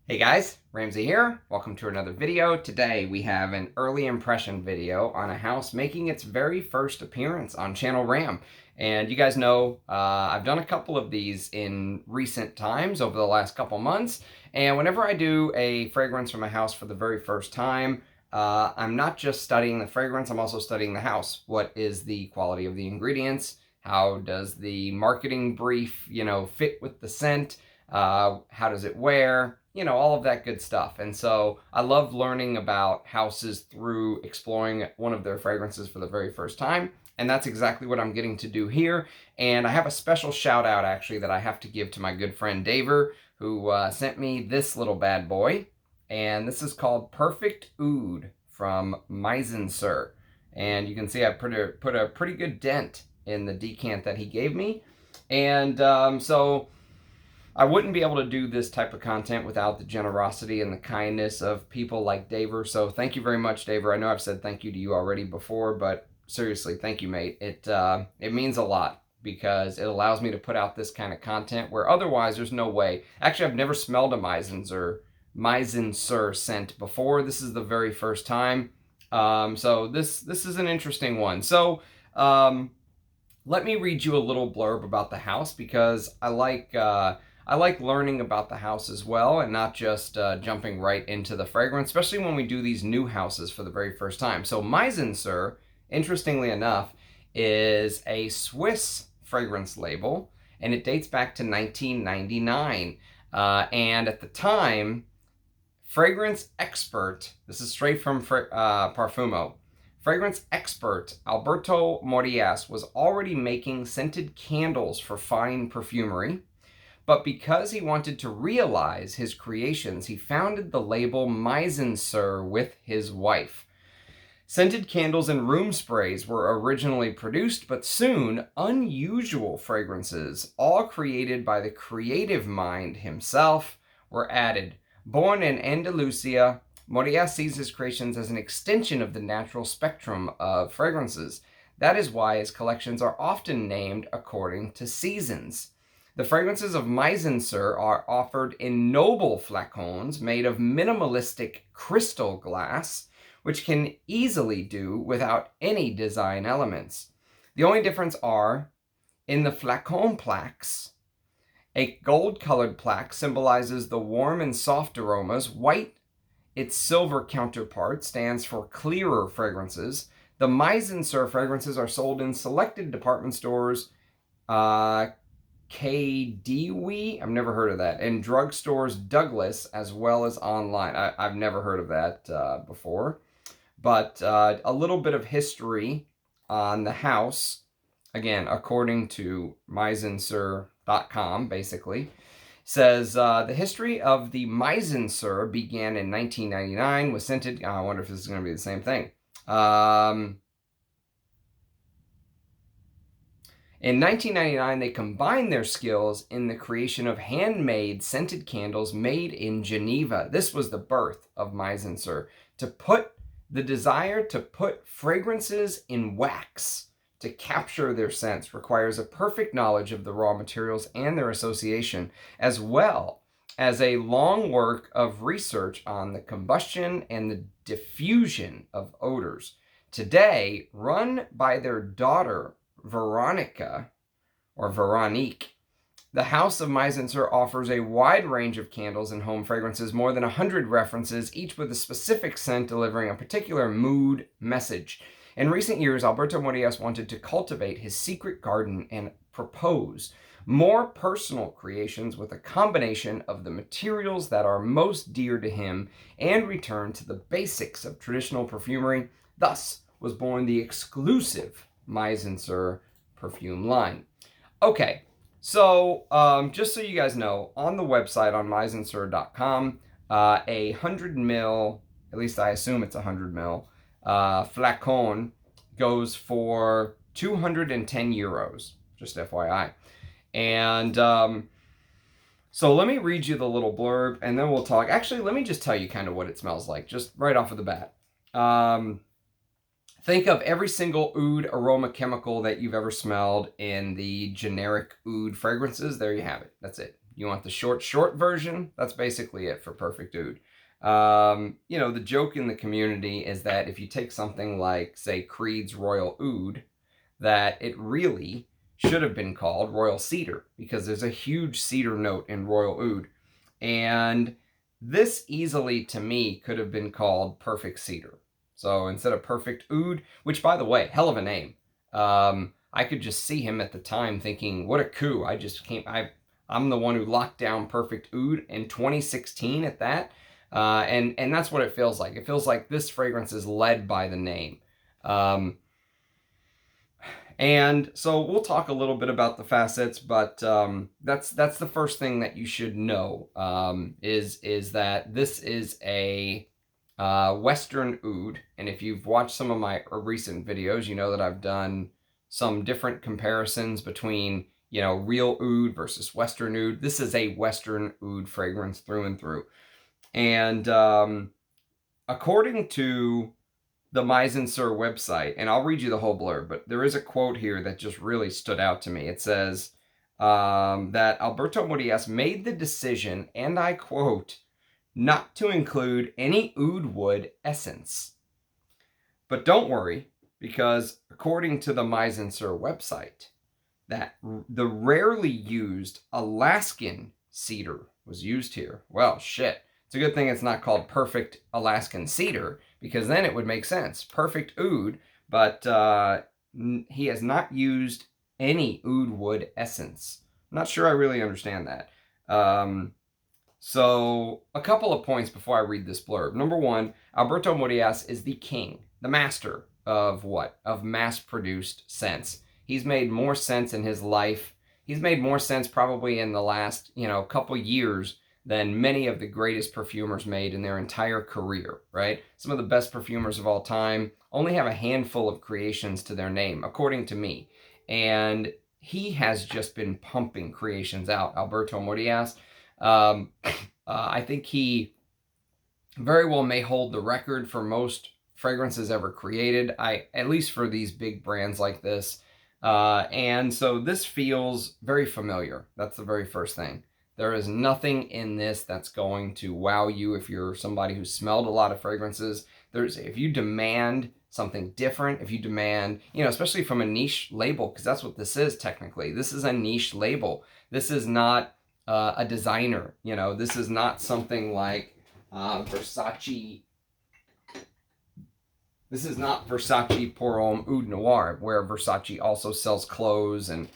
Hey guys, Ramsey here. Welcome to another video. Today we have an early impression video on a house making its very first appearance on Channel Ram. And you guys know I've done a couple of these in recent times over the last couple months. And whenever I do a fragrance from a house for the very first time, I'm not just studying the fragrance, I'm also studying the house. What is the quality of the ingredients? How does the marketing brief, fit with the scent? How does it wear? All of that good stuff. And so I love learning about houses through exploring one of their fragrances for the very first time. And that's exactly what I'm getting to do here. And I have a special shout out actually that I have to give to my good friend Daver, who sent me this little bad boy. And this is called Perfect Oud from Mizensir. And you can see I put a pretty good dent in the decant that he gave me. And so I wouldn't be able to do this type of content without the generosity and the kindness of people like Daver. So thank you very much, Daver. I know I've said thank you to you already before, but seriously, thank you, mate. It means a lot because it allows me to put out this kind of content where otherwise there's no way. Actually, I've never smelled a Mizensir scent before. This is the very first time. So this is an interesting one. So let me read you a little blurb about the house because I like learning about the house as well and not just jumping right into the fragrance, especially when we do these new houses for the very first time. So Mizensir, interestingly enough, is a Swiss fragrance label, and it dates back to 1999. And at the time, fragrance expert, this is straight from Parfumo, fragrance expert Alberto Morias was already making scented candles for fine perfumery. But because he wanted to realize his creations, he founded the label Mizensir with his wife. Scented candles and room sprays were originally produced, but soon unusual fragrances, all created by the creative mind himself, were added. Born in Andalusia, Morias sees his creations as an extension of the natural spectrum of fragrances. That is why his collections are often named according to seasons. The fragrances of Mizensir are offered in noble flacons made of minimalistic crystal glass, which can easily do without any design elements. The only difference are in the flacon plaques. A gold-colored plaque symbolizes the warm and soft aromas. White, its silver counterpart, stands for clearer fragrances. The Mizensir fragrances are sold in selected department stores, KDW, I've never heard of that, and drugstores Douglas, as well as online. I've never heard of that before. But a little bit of history on the house, again, according to Mizensir.com, basically, says the history of the Mizensir began in 1999 with scented. I wonder if this is going to be the same thing. In 1999, they combined their skills in the creation of handmade scented candles made in Geneva. This was the birth of Mizensir. The desire to put fragrances in wax to capture their scents requires a perfect knowledge of the raw materials and their association, as well as a long work of research on the combustion and the diffusion of odors. Today, run by their daughter, Veronica, or Veronique, the House of Mizensir offers a wide range of candles and home fragrances, more than 100 references, each with a specific scent delivering a particular mood message. In recent years, Alberto Morias wanted to cultivate his secret garden and propose more personal creations with a combination of the materials that are most dear to him and return to the basics of traditional perfumery. Thus was born the exclusive Mizensir perfume line. Okay, so just so you guys know, on the website on Mizensir.com, a 100 ml, at least I assume it's 100 ml, flacon goes for 210 euros, just FYI. And so let me read you the little blurb and then we'll talk. Actually, let me just tell you kind of what it smells like, just right off of the bat. Think of every single oud aroma chemical that you've ever smelled in the generic oud fragrances. There you have it. That's it. You want the short version? That's basically it for Perfect Oud. The joke in the community is that if you take something like, say, Creed's Royal Oud, that it really should have been called Royal Cedar, because there's a huge cedar note in Royal Oud. And this easily, to me, could have been called Perfect Cedar. So instead of Perfect Oud, which, by the way, hell of a name. I could just see him at the time thinking, what a coup. I'm the one who locked down Perfect Oud in 2016 at that. And that's what it feels like. It feels like this fragrance is led by the name. And so we'll talk a little bit about the facets, but that's the first thing that you should know, is that this is a Western Oud. And if you've watched some of my recent videos, you know that I've done some different comparisons between, real Oud versus Western Oud. This is a Western Oud fragrance through and through. And according to the Mizensir website, and I'll read you the whole blurb, but there is a quote here that just really stood out to me. It says that Alberto Morillas made the decision, and I quote, not to include any oud wood essence. But don't worry, because according to the Mizensir website, that the rarely used Alaskan cedar was used here. Well, shit. It's a good thing it's not called Perfect Alaskan Cedar, because then it would make sense. Perfect Oud, but he has not used any oud wood essence. I'm not sure I really understand that. So a couple of points before I read this blurb. Number one, Alberto Morillas is the king, the master of what? Of mass-produced scents. He's made more scents in his life. He's made more scents probably in the last, couple years than many of the greatest perfumers made in their entire career, right? Some of the best perfumers of all time only have a handful of creations to their name, according to me. And he has just been pumping creations out, Alberto Morillas. I think he very well may hold the record for most fragrances ever created, at least for these big brands like this. And so this feels very familiar. That's the very first thing. There is nothing in this that's going to wow you if you're somebody who smelled a lot of fragrances. If you demand something different, if you demand, especially from a niche label, because that's what this is technically. This is a niche label. This is not a designer. This is not something like Versace. This is not Versace Pour Homme Oud Noir, where Versace also sells clothes and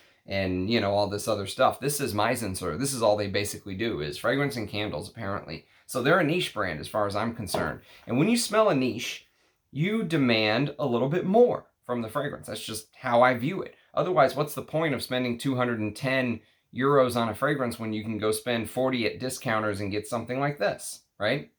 all this other stuff. This is Mizensir. This is all they basically do, is fragrance and candles, apparently. So they're a niche brand as far as I'm concerned. And when you smell a niche, you demand a little bit more from the fragrance. That's just how I view it. Otherwise, what's the point of spending 210 euros on a fragrance when you can go spend 40 at discounters and get something like this, right?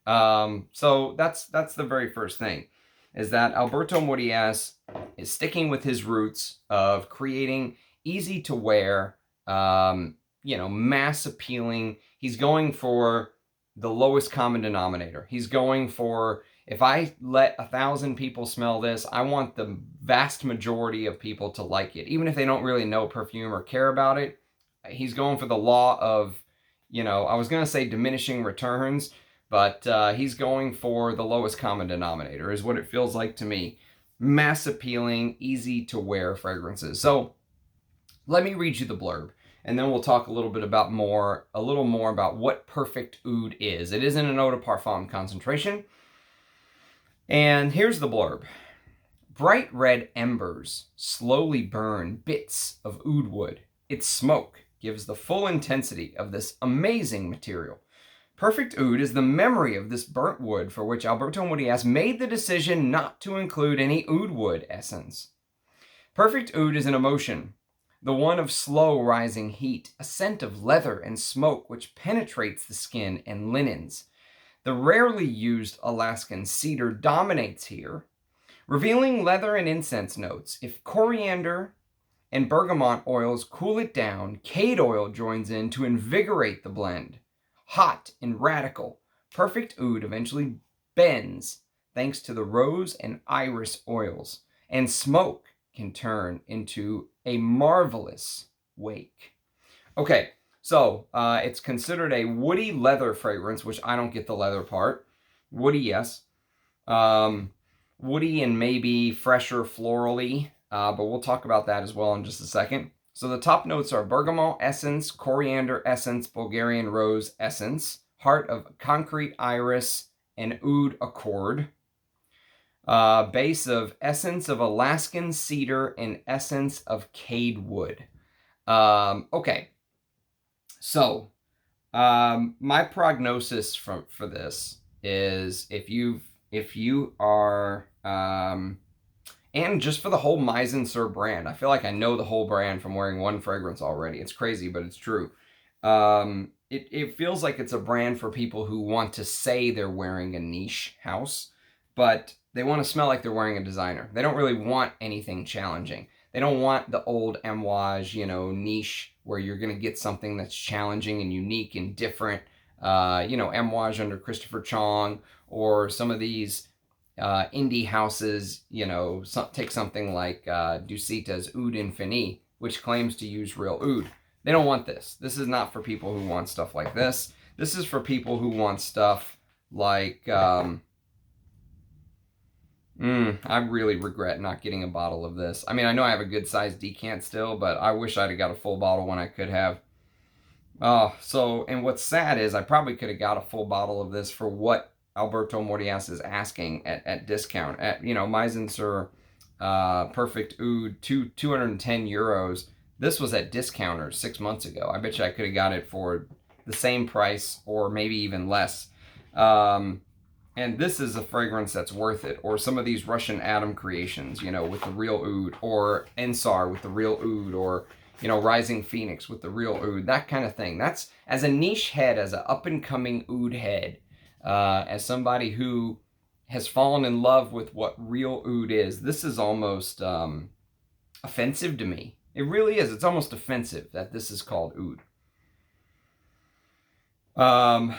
So that's the very first thing, is that Alberto Morillas is sticking with his roots of creating easy to wear, mass appealing. He's going for the lowest common denominator. He's going for, if I let 1,000 people smell this, I want the vast majority of people to like it, even if they don't really know perfume or care about it. He's going for the law of, I was going to say diminishing returns, but he's going for the lowest common denominator, is what it feels like to me. Mass appealing, easy to wear fragrances. So let me read you the blurb, and then we'll talk a little more about what Perfect Oud is. It isn't an eau de parfum concentration. And here's the blurb. Bright red embers slowly burn bits of oud wood. Its smoke gives the full intensity of this amazing material. Perfect Oud is the memory of this burnt wood for which Alberto Morillas made the decision not to include any oud wood essence. Perfect Oud is an emotion, the one of slow rising heat, a scent of leather and smoke which penetrates the skin and linens. The rarely used Alaskan cedar dominates here, revealing leather and incense notes. If coriander and bergamot oils cool it down, cade oil joins in to invigorate the blend. Hot and radical, Perfect Oud eventually bends thanks to the rose and iris oils, and smoke can turn into a marvelous wake. Okay, So it's considered a woody leather fragrance, which I don't get the leather part. Woody, yes. Um, Woody and maybe fresher florally, but we'll talk about that as well in just a second. So the top notes are bergamot essence, coriander essence, Bulgarian rose essence, heart of concrete iris, and oud accord. Base of essence of Alaskan cedar and essence of cade wood. Okay, so my prognosis for this is if you are and just for the whole Mizensir brand, I feel like I know the whole brand from wearing one fragrance already. It's crazy, but it's true. It feels like it's a brand for people who want to say they're wearing a niche house, but they want to smell like they're wearing a designer. They don't really want anything challenging. They don't want the old Amouage, niche where you're going to get something that's challenging and unique and different. Amouage under Christopher Chong, or some of these indie houses, take something like Dusita's Oud Infini, which claims to use real oud. They don't want this. This is not for people who want stuff like this. This is for people who want stuff like... I really regret not getting a bottle of this. I mean, I know I have a good sized decant still, but I wish I'd have got a full bottle when I could have. And what's sad is I probably could have got a full bottle of this for what Alberto Mordias is asking at discount. At, Mizensir Perfect Oud, 210 euros. This was at discounters 6 months ago. I bet you I could have got it for the same price or maybe even less. And this is a fragrance that's worth it. Or some of these Russian Atom creations, with the real oud. Or Ensar with the real oud. Or, Rising Phoenix with the real oud. That kind of thing. That's, as a niche head, as an up-and-coming oud head, as somebody who has fallen in love with what real oud is, this is almost offensive to me. It really is. It's almost offensive that this is called oud.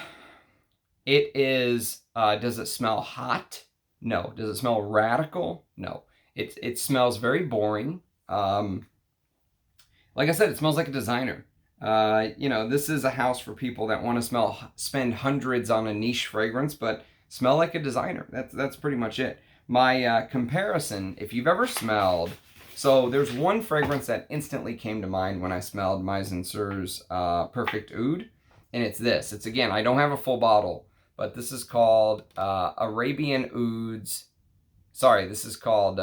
It is, does it smell hot? No. Does it smell radical? No. It smells very boring. Like I said, it smells like a designer. This is a house for people that want to spend hundreds on a niche fragrance, but smell like a designer. That's pretty much it. My comparison, if you've ever smelled, so there's one fragrance that instantly came to mind when I smelled Mizensir's Perfect Oud, and it's this. It's, again, I don't have a full bottle, but this is called Arabian Ouds. Sorry, this is called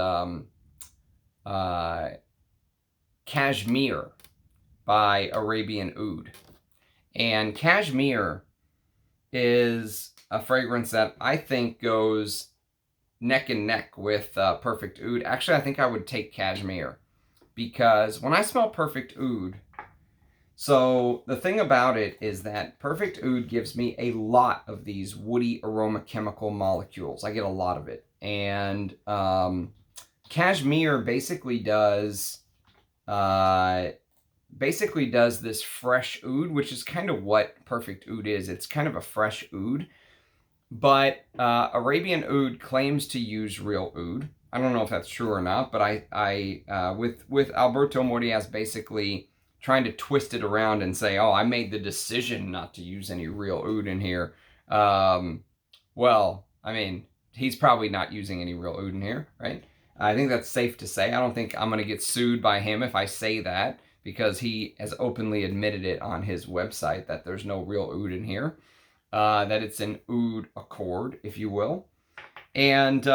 Cashmere by Arabian Oud. And Cashmere is a fragrance that I think goes neck and neck with Perfect Oud. Actually, I think I would take Cashmere, because when I smell Perfect Oud, so the thing about it is that Perfect Oud gives me a lot of these woody aroma chemical molecules. I get a lot of it. And Cashmere basically does this fresh oud, which is kind of what Perfect Oud is. It's kind of a fresh oud. But Arabian Oud claims to use real oud. I don't know if that's true or not, but with Alberto Mordias basically trying to twist it around and say, oh, I made the decision not to use any real oud in here. Well, I mean, he's probably not using any real oud in here, right? I think that's safe to say. I don't think I'm going to get sued by him if I say that, because he has openly admitted it on his website that there's no real oud in here, that it's an oud accord, if you will. And,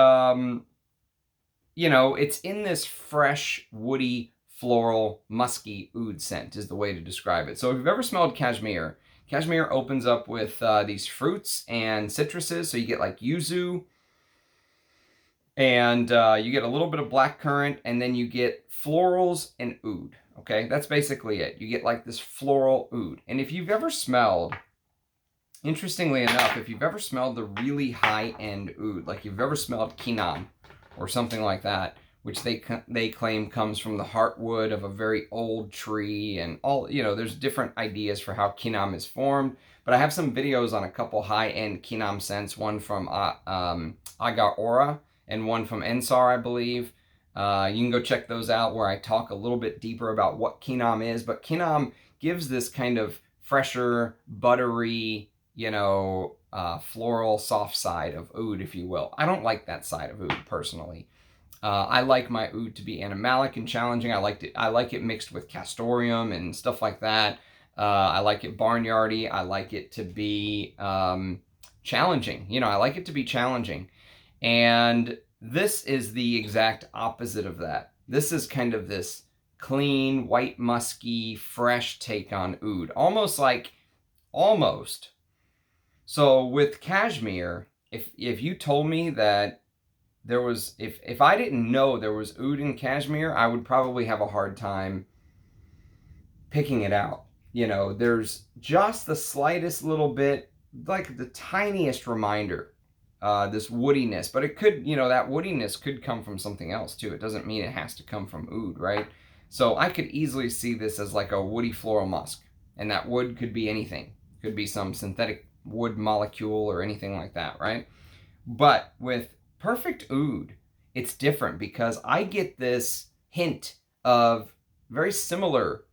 it's in this fresh, woody, floral, musky oud scent is the way to describe it. So if you've ever smelled Cashmere, Cashmere opens up with these fruits and citruses. So you get like yuzu, and you get a little bit of blackcurrant, and then you get florals and oud. Okay, that's basically it. You get like this floral oud. And if you've ever smelled, interestingly enough, if you've ever smelled the really high-end oud, like you've ever smelled Kinam or something like that, which they claim comes from the heartwood of a very old tree, and all, there's different ideas for how Kinam is formed. But I have some videos on a couple high-end Kinam scents, one from Agaora and one from Ensar, I believe. You can go check those out, where I talk a little bit deeper about what Kinam is. But Kinam gives this kind of fresher, buttery, floral, soft side of oud, if you will. I don't like that side of oud personally. I like my oud to be animalic and challenging. I like it mixed with castoreum and stuff like that. I like it barnyardy. I like it to be challenging. I like it to be challenging. And this is the exact opposite of that. This is kind of this clean, white, musky, fresh take on oud. Almost. So with cashmere, if you told me that there was, if I didn't know there was oud in cashmere, I would probably have a hard time picking it out. There's just the slightest little bit, like the tiniest reminder, this woodiness, but it could, that woodiness could come from something else too. It doesn't mean it has to come from oud, right? So I could easily see this as like a woody floral musk, and that wood could be anything. It could be some synthetic wood molecule or anything like that, right? But with perfect oud, it's different because I get this hint of very similar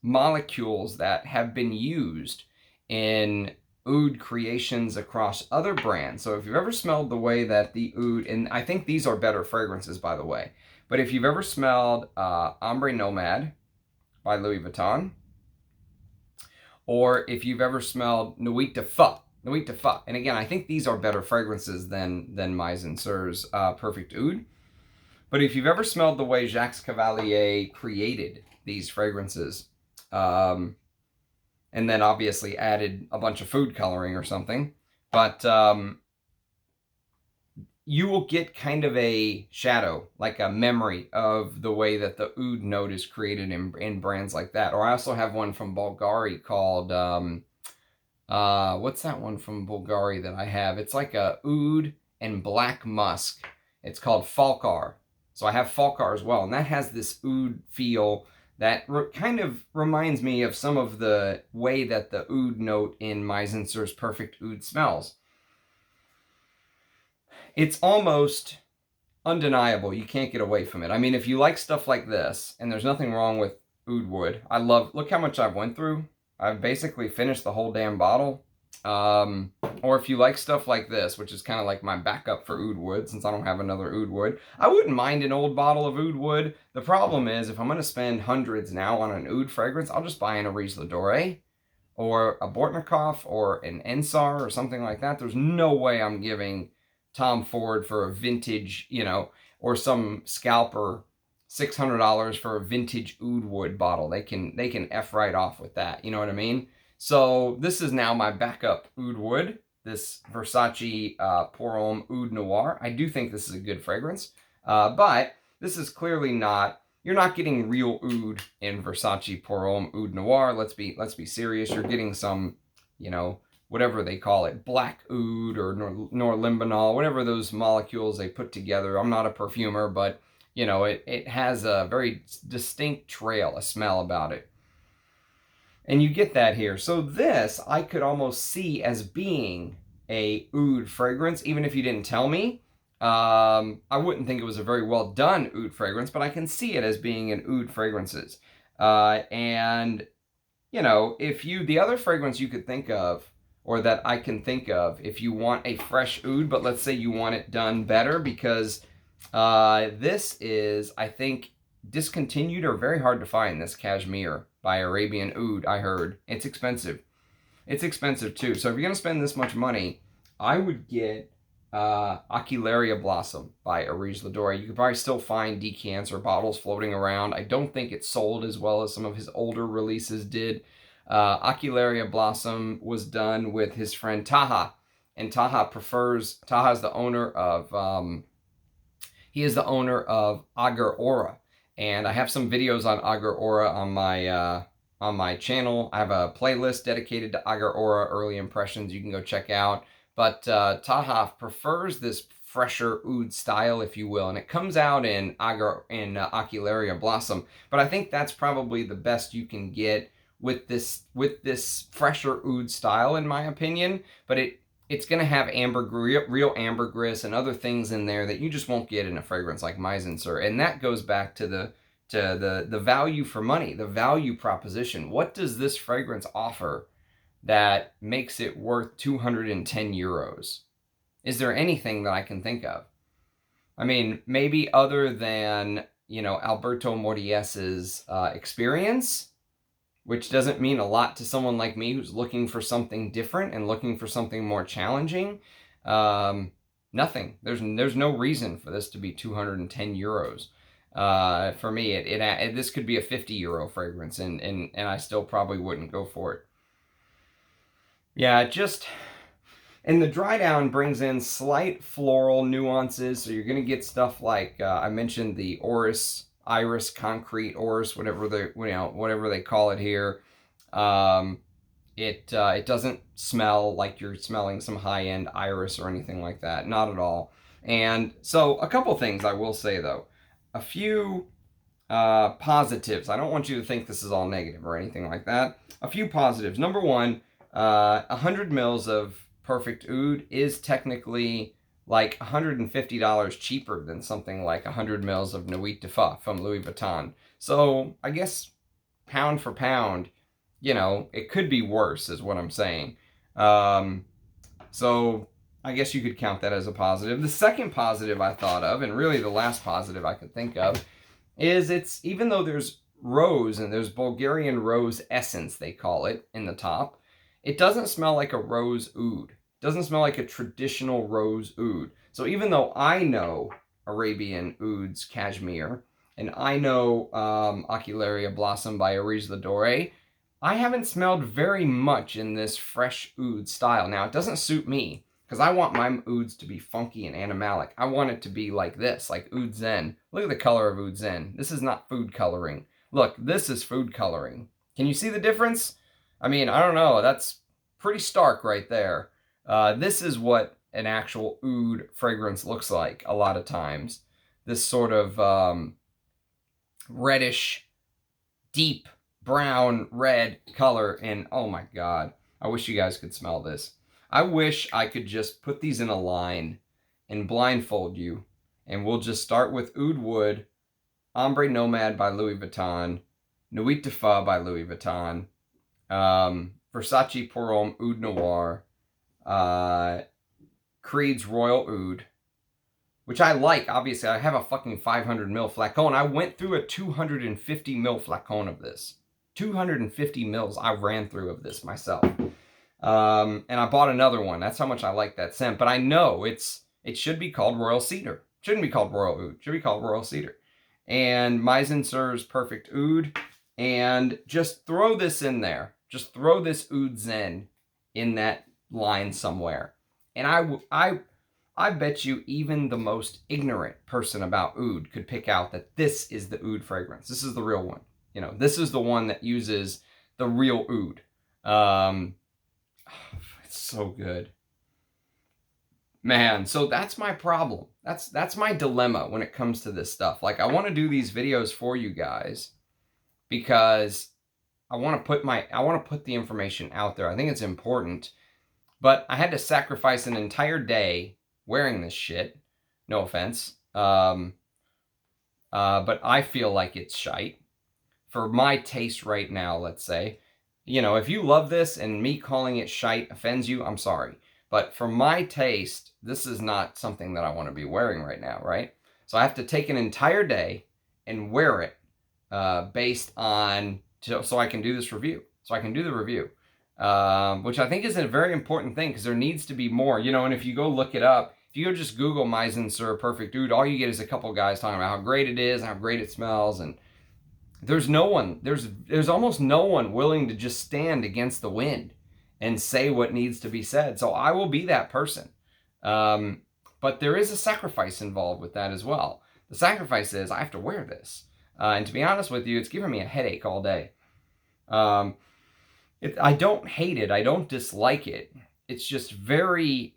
molecules that have been used in oud creations across other brands. So if you've ever smelled the way that the oud, and I think these are better fragrances, by the way, but if you've ever smelled Ombre Nomad by Louis Vuitton, or if you've ever smelled Nuit de Feu, and again, I think these are better fragrances than Mizensir's Perfect Oud. But if you've ever smelled the way Jacques Cavalier created these fragrances, and then obviously added a bunch of food coloring or something, but you will get kind of a shadow, like a memory of the way that the oud note is created in brands like that. Or I also have one from Bulgari called, what's that one from Bulgari that I have? It's like a oud and black musk. It's called Falkar. So I have Falkar as well, and that has this oud feel that kind of reminds me of some of the way that the oud note in Mizensir's Perfect Oud smells. It's almost undeniable. You can't get away from it. I mean, if you like stuff like this, and there's nothing wrong with oud wood. Look how much I've went through. I've basically finished the whole damn bottle. Or if you like stuff like this, which is kind of like my backup for oud wood, since I don't have another oud wood, I wouldn't mind an old bottle of oud wood. The problem is, if I'm going to spend hundreds now on an oud fragrance, I'll just buy an Arise Ladore, or a Bortnikov, or an Ensar, or something like that. There's no way I'm giving Tom Ford for a vintage, or some scalper $600 for a vintage oud wood bottle. They can F right off with that. You know what I mean? So this is now my backup oud wood, this Versace Pour Homme Oud Noir. I do think this is a good fragrance, but this is clearly not. You're not getting real oud in Versace Pour Homme Oud Noir. Let's be serious. You're getting some, whatever they call it, black oud or norlimbinol, whatever those molecules they put together. I'm not a perfumer, but it has a very distinct trail, a smell about it. And you get that here. So this I could almost see as being a oud fragrance, even if you didn't tell me. I wouldn't think it was a very well done oud fragrance, but I can see it as being an oud fragrances. And the other fragrance you could think of, or that I can think of, if you want a fresh oud, but let's say you want it done better, because this is, I think, discontinued or very hard to find, this cashmere by Arabian Oud. I heard it's expensive. It's expensive too. So if you're going to spend this much money, I would get Aquilaria Blossom by Arise Ladore. You could probably still find decants or bottles floating around. I don't think it's sold as well as some of his older releases did. Aquilaria Blossom was done with his friend Taha, and Taha is the owner of he is the owner of Agar Aura, and I have some videos on Agar Aura on my channel. I have a playlist dedicated to Agar Aura early impressions you can go check out. But Taha prefers this fresher oud style, if you will, and it comes out in Aquilaria Blossom. But I think that's probably the best you can get with this fresher oud style, in my opinion. But it's going to have real ambergris and other things in there that you just won't get in a fragrance like Mizensir. And that goes back to the to the value for money, the value proposition. What does this fragrance offer that makes it worth 210 euros? Is there anything that I can think of? I mean, maybe other than, Alberto Mories's experience, which doesn't mean a lot to someone like me who's looking for something different and looking for something more challenging. Nothing. There's no reason for this to be 210 euros. For me, this could be a 50 euro fragrance, and I still probably wouldn't go for it. Yeah, and the dry down brings in slight floral nuances, so you're gonna get stuff like I mentioned the iris concrete orris, whatever they call it here. It doesn't smell like you're smelling some high end iris or anything like that, not at all. And so a couple things I will say though, a few positives. I don't want you to think this is all negative or anything like that. A few positives. Number one, 100 mils of Perfect Oud is technically like $150 cheaper than something like 100 mils of Nuit de Fa from Louis Vuitton. So I guess pound for pound, it could be worse is what I'm saying. So I guess you could count that as a positive. The second positive I thought of, and really the last positive I could think of, is even though there's rose and there's Bulgarian rose essence, they call it, in the top, it doesn't smell like a rose oud. It doesn't smell like a traditional rose oud. So even though I know Arabian ouds, cashmere, and I know Ocularia Blossom by Arise Dore, I haven't smelled very much in this fresh oud style. Now, it doesn't suit me, because I want my ouds to be funky and animalic. I want it to be like this, like Oud Zen. Look at the color of Oud Zen. This is not food coloring. Look, this is food coloring. Can you see the difference? I mean, I don't know. That's pretty stark right there. This is what an actual oud fragrance looks like a lot of times. This sort of reddish, deep brown red color. And oh my God, I wish you guys could smell this. I wish I could just put these in a line and blindfold you. And we'll just start with Oud Wood, Ombre Nomad by Louis Vuitton, Nuit de Fa by Louis Vuitton, Versace Pour Homme Oud Noir, Creed's Royal Oud, which I like. Obviously, I have a fucking 500 ml flacon. I went through a 250 ml flacon of this. 250 mils I ran through of this myself. And I bought another one. That's how much I like that scent. But I know it should be called Royal Cedar. It shouldn't be called Royal Oud. It should be called Royal Cedar. And Mizensir's Perfect Oud. And just throw this in there. Just throw this Oud Zen in that line somewhere. And I bet you even the most ignorant person about oud could pick out that this is the oud fragrance. This is the real one. This is the one that uses the real oud. It's so good. Man, so that's my problem. That's my dilemma when it comes to this stuff. Like, I want to do these videos for you guys because I want to put the information out there. I think it's important. But I had to sacrifice an entire day wearing this shit. No offense. But I feel like it's shite. For my taste right now, let's say. If you love this and me calling it shite offends you, I'm sorry. But for my taste, this is not something that I want to be wearing right now, right? So I have to take an entire day and wear it based on, so I can do this review. So I can do the review. Which I think is a very important thing because there needs to be more, and if you go look it up, if you go just Google Mizensir Perfect Oud, all you get is a couple guys talking about how great it is and how great it smells, and there's almost no one willing to just stand against the wind and say what needs to be said. So I will be that person. But there is a sacrifice involved with that as well. The sacrifice is I have to wear this. And to be honest with you, it's giving me a headache all day. I don't hate it. I don't dislike it. It's just very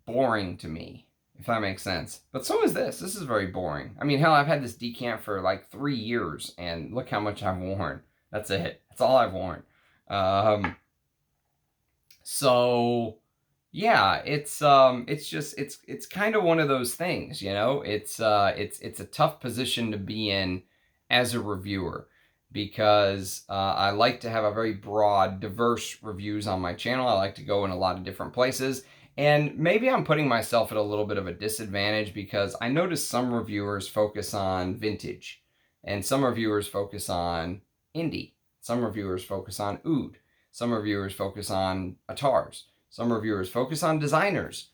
boring to me, if that makes sense. But so is this. This is very boring. I mean, hell, I've had this decant for like 3 years, and look how much I've worn. That's it. That's all I've worn. So, Yeah, it's kind of one of those things, you know. It's a tough position to be in as a reviewer because I like to have a very broad, diverse reviews on my channel. I like to go in a lot of different places, and maybe I'm putting myself at a little bit of a disadvantage because I notice some reviewers focus on vintage, and some reviewers focus on indie, some reviewers focus on oud, some reviewers focus on atars. Some reviewers focus on designers.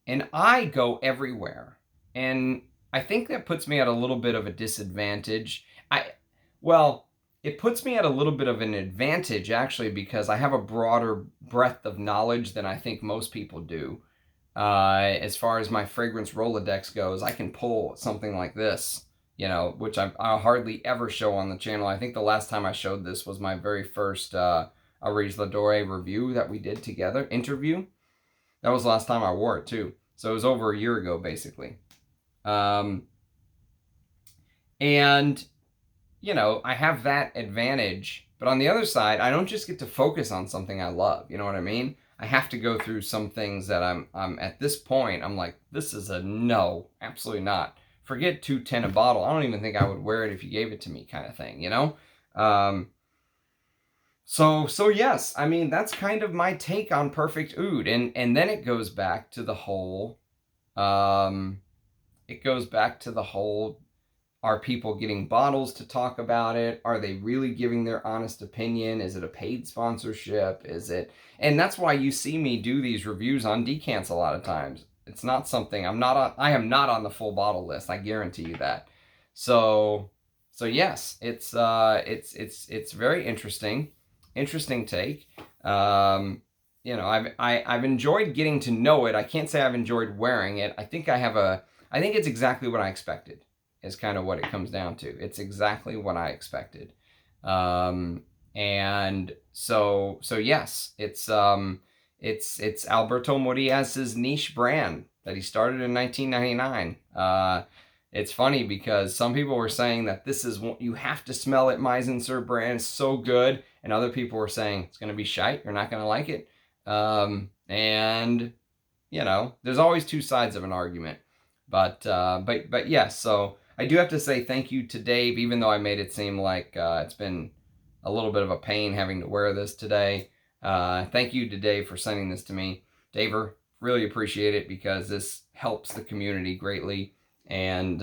And I go everywhere. And I think that puts me at a little bit of a disadvantage. Well, it puts me at a little bit of an advantage actually because I have a broader breadth of knowledge than I think most people do. As far as my fragrance Rolodex goes, I can pull something like this, you know, which I hardly ever show on the channel. I think the last time I showed this was my very first Arise Ladore review that we did together, interview. That was the last time I wore it too. So it was over a year ago, basically. Um, and, you know, I have that advantage. But on the other side, I don't just get to focus on something I love. You know what I mean? I have to go through some things that I'm at this point, I'm like, this is a no, absolutely not. Forget $2.10 a bottle. I don't even think I would wear it if you gave it to me, kind of thing, you know? So yes, I mean that's kind of my take on Perfect Oud, and then it goes back to the whole, um, it goes back to the whole: are people getting bottles to talk about it? Are they really giving their honest opinion? Is it a paid sponsorship? Is it? And that's why you see me do these reviews on decants a lot of times. It's not something I'm not on. I am not on the full bottle list. I guarantee you that. So so yes, it's very interesting take. You know, I've enjoyed getting to know it. I can't say I've enjoyed wearing it. I think I think it's exactly what I expected. Is kind of what it comes down to. It's exactly what I expected. And so yes, it's Alberto Morias's niche brand that he started in 1999. It's funny because some people were saying that this is what you have to smell it. Mizensir brand is so good, and other people were saying it's going to be shite. You're not going to like it. And you know, there's always two sides of an argument. But yes. So I do have to say thank you to Dave, even though I made it seem like it's been a little bit of a pain having to wear this today. Thank you to Dave for sending this to me. Daver, really appreciate it because this helps the community greatly. And,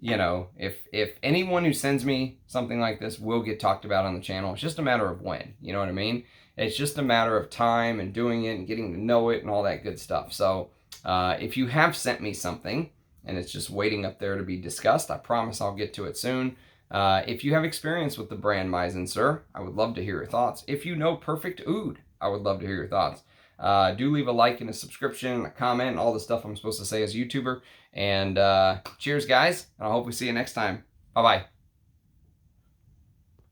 you know, if anyone who sends me something like this will get talked about on the channel, it's just a matter of when. You know what I mean? It's just a matter of time and doing it and getting to know it and all that good stuff. So if you have sent me something, and it's just waiting up there to be discussed, I promise I'll get to it soon. If you have experience with the brand Mizensir, I would love to hear your thoughts. If you know Perfect Oud, I would love to hear your thoughts. Do leave a like and a subscription, a comment, and all the stuff I'm supposed to say as a YouTuber. And cheers, guys, and I hope we see you next time. Bye-bye.